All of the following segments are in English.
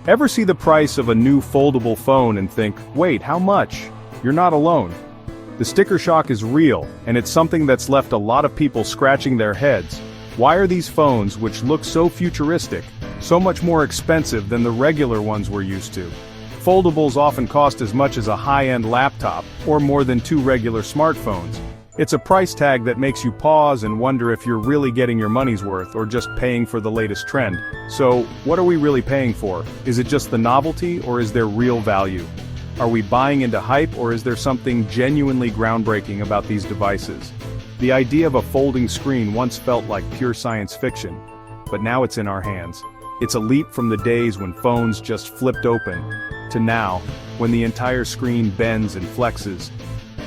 Ever see the price of a new foldable phone and think, wait, how much? You're not alone. The sticker shock is real, and it's something that's left a lot of people scratching their heads. Why are these phones, which look so futuristic, so much more expensive than the regular ones we're used to? Foldables often cost as much as a high-end laptop, or more than 2 regular smartphones. It's a price tag that makes you pause and wonder if you're really getting your money's worth or just paying for the latest trend. So, what are we really paying for? Is it just the novelty, or is there real value? Are we buying into hype, or is there something genuinely groundbreaking about these devices? The idea of a folding screen once felt like pure science fiction, but now it's in our hands. It's a leap from the days when phones just flipped open, to now, when the entire screen bends and flexes.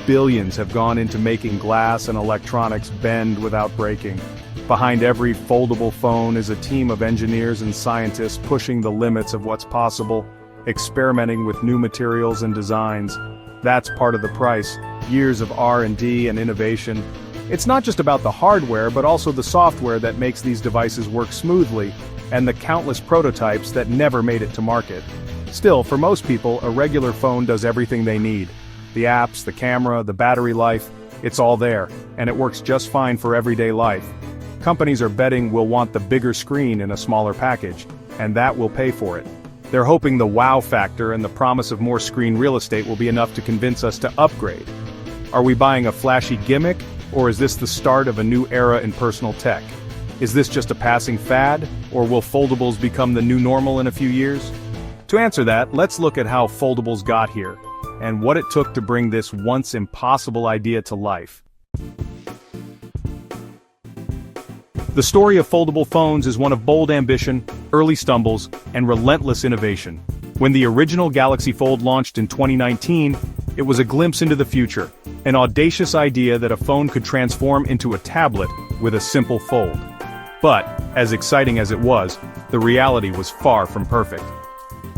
Billions have gone into making glass and electronics bend without breaking. Behind every foldable phone is a team of engineers and scientists pushing the limits of what's possible, experimenting with new materials and designs. That's part of the price, years of R&D and innovation. It's not just about the hardware, but also the software that makes these devices work smoothly, and the countless prototypes that never made it to market. Still, for most people, a regular phone does everything they need. The apps, the camera, the battery life, it's all there, and it works just fine for everyday life. Companies are betting we'll want the bigger screen in a smaller package, and that will pay for it. They're hoping the wow factor and the promise of more screen real estate will be enough to convince us to upgrade. Are we buying a flashy gimmick, or is this the start of a new era in personal tech? Is this just a passing fad, or will foldables become the new normal in a few years? To answer that, let's look at how foldables got here, and what it took to bring this once impossible idea to life. The story of foldable phones is one of bold ambition, early stumbles, and relentless innovation. When the original Galaxy Fold launched in 2019, it was a glimpse into the future, an audacious idea that a phone could transform into a tablet with a simple fold. But, as exciting as it was, the reality was far from perfect.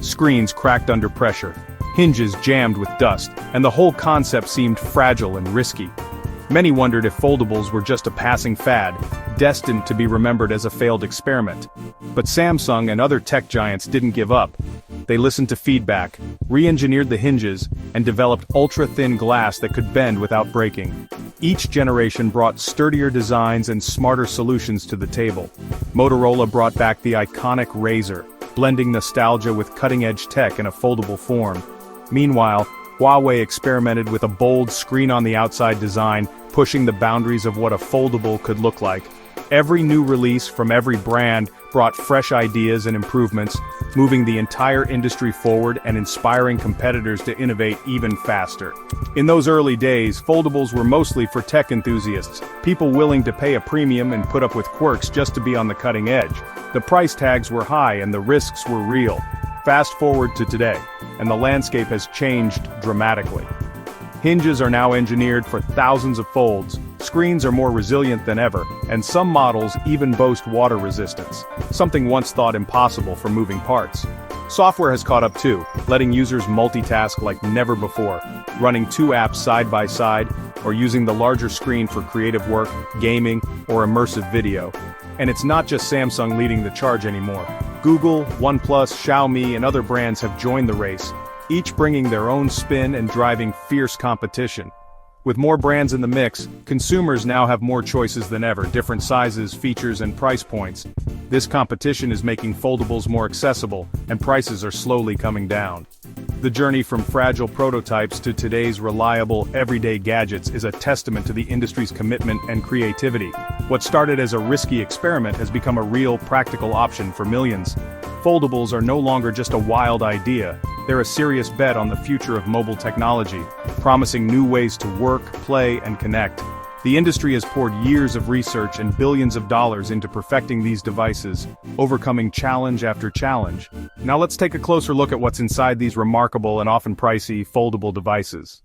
Screens cracked under pressure, hinges jammed with dust, and the whole concept seemed fragile and risky. Many wondered if foldables were just a passing fad, destined to be remembered as a failed experiment. But Samsung and other tech giants didn't give up. They listened to feedback, re-engineered the hinges, and developed ultra-thin glass that could bend without breaking. Each generation brought sturdier designs and smarter solutions to the table. Motorola brought back the iconic Razr, blending nostalgia with cutting-edge tech in a foldable form. Meanwhile, Huawei experimented with a bold screen-on-the-outside design, pushing the boundaries of what a foldable could look like. Every new release from every brand brought fresh ideas and improvements, moving the entire industry forward and inspiring competitors to innovate even faster. In those early days, foldables were mostly for tech enthusiasts, people willing to pay a premium and put up with quirks just to be on the cutting edge. The price tags were high and the risks were real. Fast forward to today, and the landscape has changed dramatically. Hinges are now engineered for thousands of folds, screens are more resilient than ever, and some models even boast water resistance, something once thought impossible for moving parts. Software has caught up too, letting users multitask like never before, running 2 apps side by side, or using the larger screen for creative work, gaming, or immersive video. And it's not just Samsung leading the charge anymore. Google, OnePlus, Xiaomi, and other brands have joined the race, each bringing their own spin and driving fierce competition. With more brands in the mix, consumers now have more choices than ever, different sizes, features, and price points. This competition is making foldables more accessible, and prices are slowly coming down. The journey from fragile prototypes to today's reliable, everyday gadgets is a testament to the industry's commitment and creativity. What started as a risky experiment has become a real, practical option for millions. Foldables are no longer just a wild idea. They're a serious bet on the future of mobile technology, promising new ways to work, play, and connect. The industry has poured years of research and billions of dollars into perfecting these devices, overcoming challenge after challenge. Now let's take a closer look at what's inside these remarkable and often pricey foldable devices.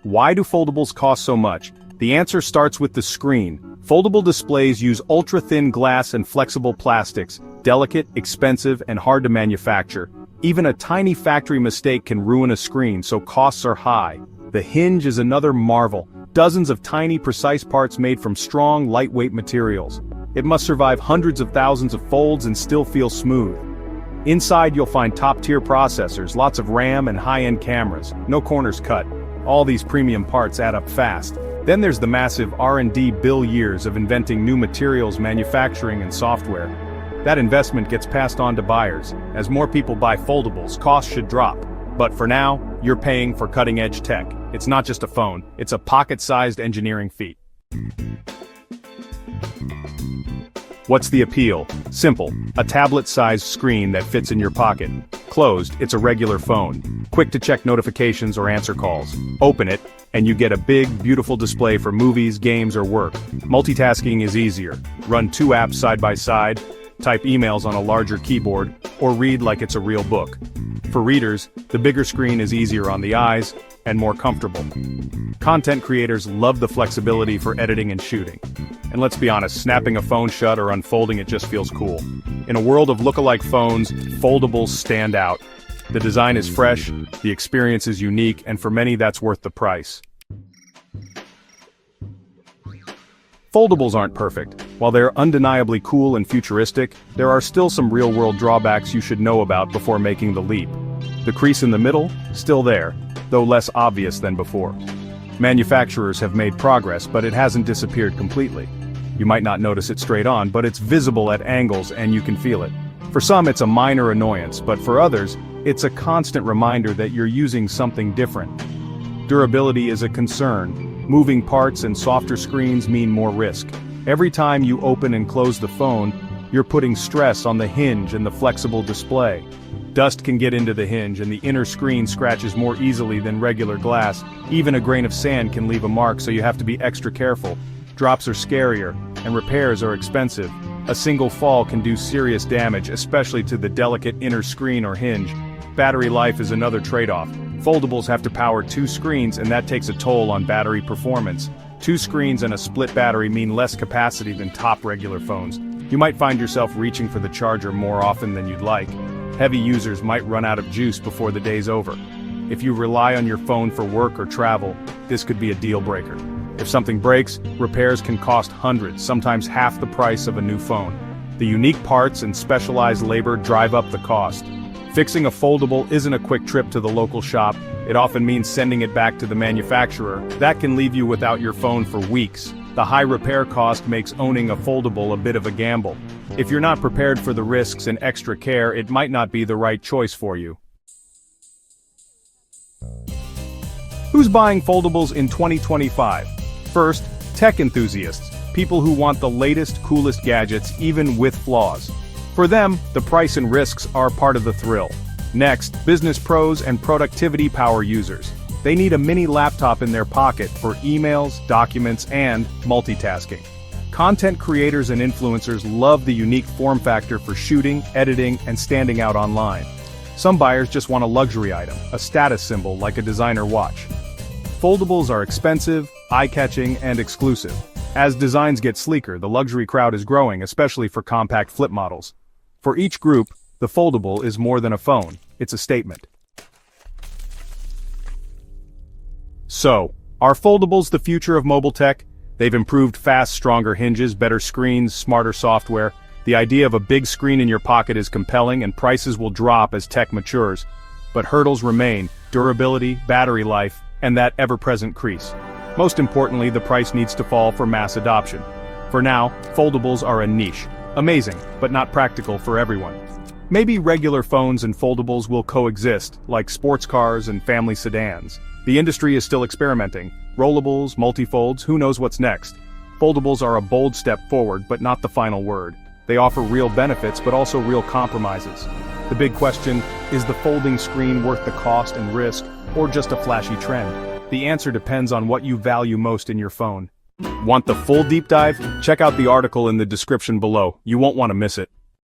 Why do foldables cost so much? The answer starts with the screen. Foldable displays use ultra-thin glass and flexible plastics, delicate, expensive, and hard to manufacture. Even a tiny factory mistake can ruin a screen, so costs are high. The hinge is another marvel, dozens of tiny precise parts made from strong, lightweight materials. It must survive hundreds of thousands of folds and still feel smooth. Inside you'll find top-tier processors, lots of RAM and high-end cameras, no corners cut. All these premium parts add up fast. Then there's the massive R&D bill years of inventing new materials, manufacturing and software. That investment gets passed on to buyers. As more people buy foldables, costs should drop. But for now, you're paying for cutting-edge tech. It's not just a phone, it's a pocket-sized engineering feat. What's the appeal? Simple, a tablet-sized screen that fits in your pocket. Closed, it's a regular phone. Quick to check notifications or answer calls. Open it, and you get a big, beautiful display for movies, games, or work. Multitasking is easier. Run 2 apps side by side, type emails on a larger keyboard, or read like it's a real book. For readers, the bigger screen is easier on the eyes, and more comfortable. Content creators love the flexibility for editing and shooting. And let's be honest, snapping a phone shut or unfolding it just feels cool. In a world of look-alike phones, foldables stand out. The design is fresh, the experience is unique, and for many that's worth the price. Foldables aren't perfect. While they're undeniably cool and futuristic, there are still some real-world drawbacks you should know about before making the leap. The crease in the middle? Still there, though less obvious than before. Manufacturers have made progress, but it hasn't disappeared completely. You might not notice it straight on, but it's visible at angles and you can feel it. For some it's a minor annoyance, but for others, it's a constant reminder that you're using something different. Durability is a concern. Moving parts and softer screens mean more risk. Every time you open and close the phone, you're putting stress on the hinge and the flexible display. Dust can get into the hinge and the inner screen scratches more easily than regular glass. Even a grain of sand can leave a mark, so you have to be extra careful. Drops are scarier, and repairs are expensive. A single fall can do serious damage, especially to the delicate inner screen or hinge. Battery life is another trade-off. Foldables have to power 2 screens, and that takes a toll on battery performance. 2 screens and a split battery mean less capacity than top regular phones. You might find yourself reaching for the charger more often than you'd like. Heavy users might run out of juice before the day's over. If you rely on your phone for work or travel, this could be a deal breaker. If something breaks, repairs can cost hundreds, sometimes half the price of a new phone. The unique parts and specialized labor drive up the cost. Fixing a foldable isn't a quick trip to the local shop. It often means sending it back to the manufacturer. That can leave you without your phone for weeks. The high repair cost makes owning a foldable a bit of a gamble. If you're not prepared for the risks and extra care, it might not be the right choice for you. Who's buying foldables in 2025? First, tech enthusiasts, people who want the latest, coolest gadgets, even with flaws. For them, the price and risks are part of the thrill. Next, business pros and productivity power users. They need a mini laptop in their pocket for emails, documents, and multitasking. Content creators and influencers love the unique form factor for shooting, editing, and standing out online. Some buyers just want a luxury item, a status symbol like a designer watch. Foldables are expensive, eye-catching, and exclusive. As designs get sleeker, the luxury crowd is growing, especially for compact flip models. For each group, the foldable is more than a phone, it's a statement. So, are foldables the future of mobile tech? They've improved fast, stronger hinges, better screens, smarter software. The idea of a big screen in your pocket is compelling, and prices will drop as tech matures. But hurdles remain: durability, battery life, and that ever-present crease. Most importantly, the price needs to fall for mass adoption. For now, foldables are a niche. Amazing, but not practical for everyone. Maybe regular phones and foldables will coexist, like sports cars and family sedans. The industry is still experimenting. Rollables, multifolds, who knows what's next? Foldables are a bold step forward, but not the final word. They offer real benefits, but also real compromises. The big question, is the folding screen worth the cost and risk, or just a flashy trend? The answer depends on what you value most in your phone. Want the full deep dive? Check out the article in the description below. You won't want to miss it.